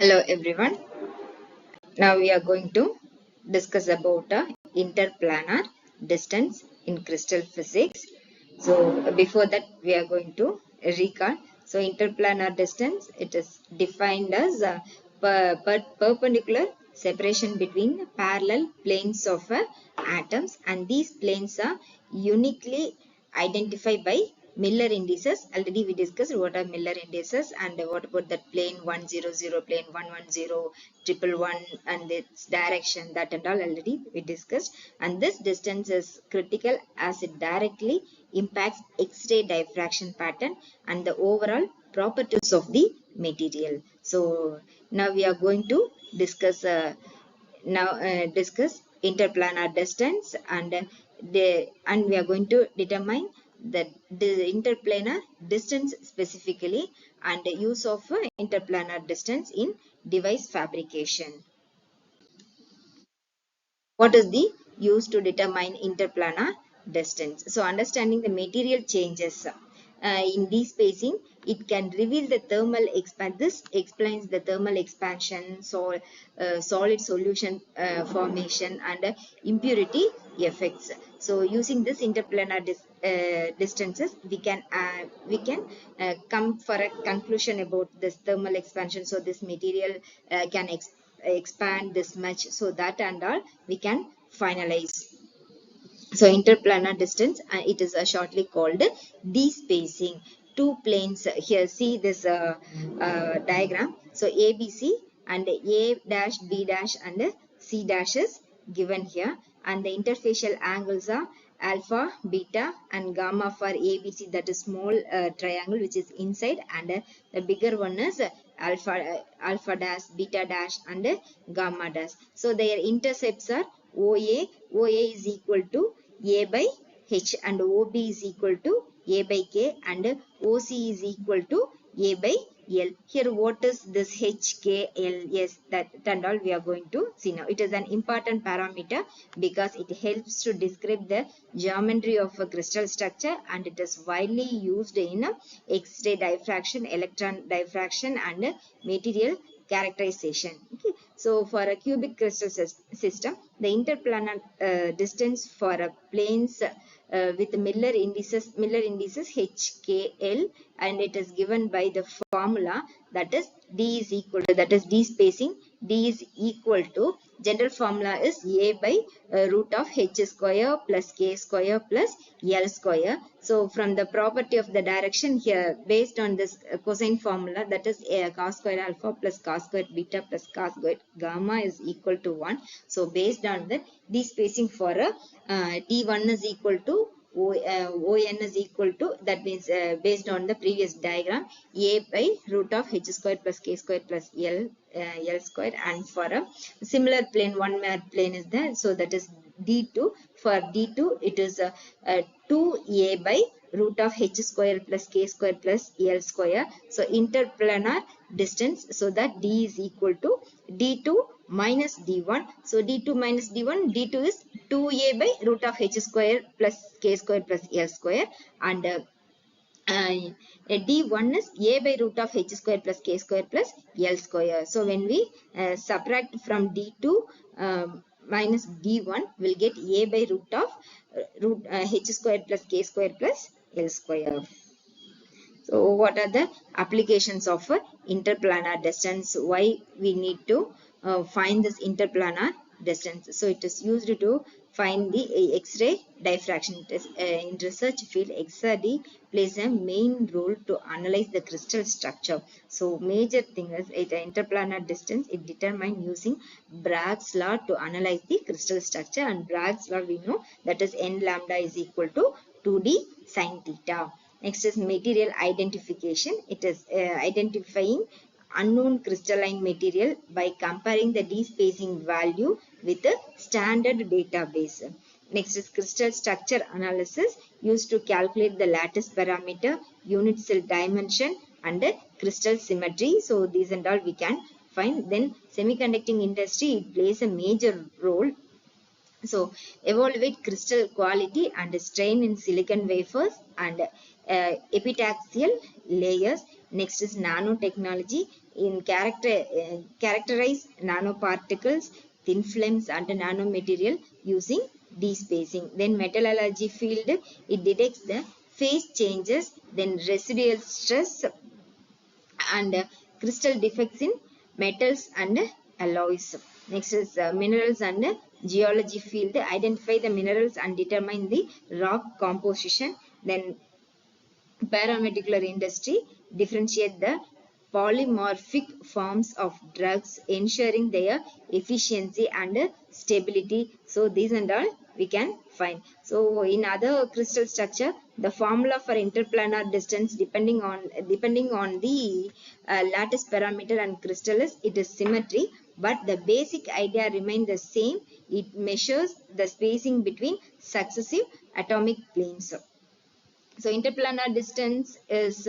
Hello everyone. Now we are going to discuss about interplanar distance in crystal physics. So before that we are going to recall. So interplanar distance, it is defined as perpendicular separation between parallel planes of atoms, and these planes are uniquely identified by Miller indices. Already we discussed what are Miller indices and what about that plane 100, plane 110, 111 and its direction, that and all already we discussed. And this distance is critical as it directly impacts X-ray diffraction pattern and the overall properties of the material. So now we are going to discuss interplanar distance, and we are going to determine the interplanar distance specifically and the use of interplanar distance in device fabrication. What is the use to determine interplanar distance? So understanding the material changes in d-spacing, it can reveal the thermal expansion. This explains the thermal expansion, solid solution formation, and impurity effects. So using this interplanar distances, we can come for a conclusion about this thermal expansion. So this material can expand this much, so that and all we can finalize. So interplanar distance, it is shortly called d-spacing. Two planes here, see this diagram. So ABC and A dash, B dash and C dash is given here, and the interfacial angles are alpha, beta and gamma for ABC, that is small triangle which is inside, and the bigger one is alpha dash, beta dash and gamma dash. So their intercepts are OA is equal to A by H, and OB is equal to A by K, and OC is equal to A by L. Here what is this HKL? Yes, that and all we are going to see now. It is an important parameter because it helps to describe the geometry of a crystal structure, and it is widely used in X-ray diffraction, electron diffraction and material characterization. Okay, so for a cubic crystal system, the interplanar distance for a planes with Miller indices HKL, and it is given by the formula, that is D is equal to, that is D spacing, D is equal to, general formula is A by root of H square plus K square plus L square. So from the property of the direction here, based on this cosine formula, that is cos square alpha plus cos square beta plus cos square gamma is equal to 1. So based on that, D spacing for a D1 is equal to ON is equal to, that means based on the previous diagram, A by root of H square plus K square plus L square, and for a similar plane, one mad plane is there, so that is D2. For D2 it is 2A by root of H square plus K square plus L square. So interplanar distance, so that D is equal to D2 minus D1. So D2 minus D1, D2 is 2A by root of H square plus K square plus L square, and D1 is A by root of H square plus K square plus L square. So when we subtract from D2 minus D1, we'll get A by root of H square plus K square plus L square. So what are the applications of interplanar distance? Why we need to find this interplanar distance? So it is used to find the X-ray diffraction. It is, in research field, XRD plays a main role to analyze the crystal structure. So major thing is the interplanar distance. It determined using Bragg's law to analyze the crystal structure, and Bragg's law we know, that is n lambda is equal to 2d sin theta. Next is material identification. It is identifying unknown crystalline material by comparing the d-spacing value with a standard database. Next is crystal structure analysis, used to calculate the lattice parameter, unit cell dimension and crystal symmetry. So these and all we can find. Then semiconducting industry, it plays a major role. So evaluate crystal quality and strain in silicon wafers and epitaxial layers Next is nanotechnology in characterize nanoparticles, thin films and nanomaterial using despacing. Then metallurgy field, it detects the phase changes, then residual stress and crystal defects in metals and alloys. Next is minerals and geology field, identify the minerals and determine the rock composition. Then paramedical industry, differentiate the polymorphic forms of drugs, ensuring their efficiency and stability. So these and all we can find. So in other crystal structure, the formula for interplanar distance depending on the lattice parameter and crystal it is symmetry, but the basic idea remains the same. It measures the spacing between successive atomic planes. So interplanar distance is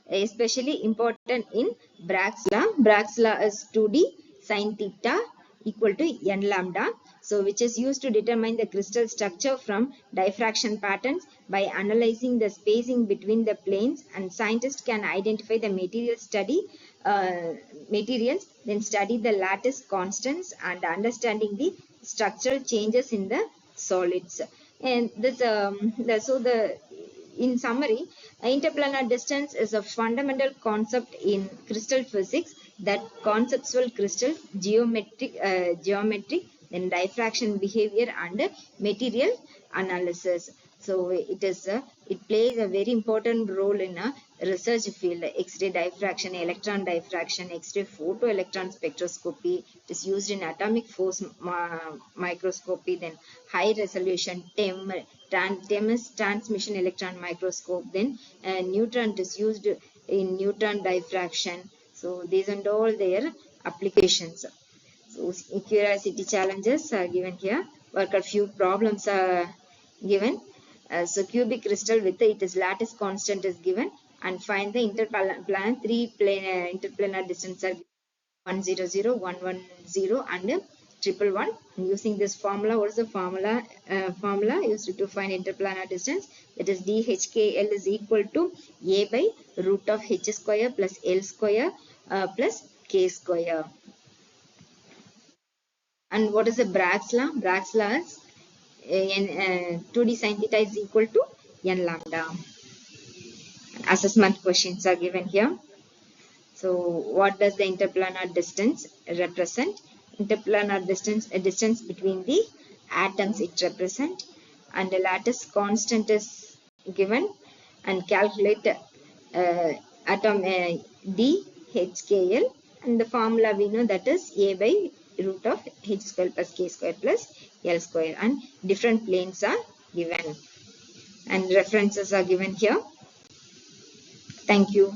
especially important in Bragg's law. Bragg's law is 2D sine theta equal to n lambda. So which is used to determine the crystal structure from diffraction patterns by analyzing the spacing between the planes, and scientists can identify the materials, then study the lattice constants and understanding the structural changes in the solids. And this in summary, interplanar distance is a fundamental concept in crystal physics that conceptual crystal geometry, then diffraction behavior and material analysis. So it plays a very important role in a research field. X-ray diffraction, electron diffraction, X-ray photoelectron spectroscopy is used in atomic force microscopy. Then high resolution TEM is transmission electron microscope. Then neutron is used in neutron diffraction. So these and all their applications. So curiosity challenges are given here. Work a few problems are given. So cubic crystal with its lattice constant is given, and find the interplanar interplanar distance are 100, 110 and 111. Using this formula, what is the formula used to find interplanar distance? That is DHKL is equal to A by root of H square plus L square plus K square. And what is the Bragg's law? Bragg's law is 2D sin theta is equal to n lambda. Assessment questions are given here. So what does the interplanar distance represent? Interplanar distance, a distance between the atoms it represents, and the lattice constant is given, and calculate atom DHKL, and the formula we know that is A by root of H square plus K square plus L square, and different planes are given and references are given here. Thank you.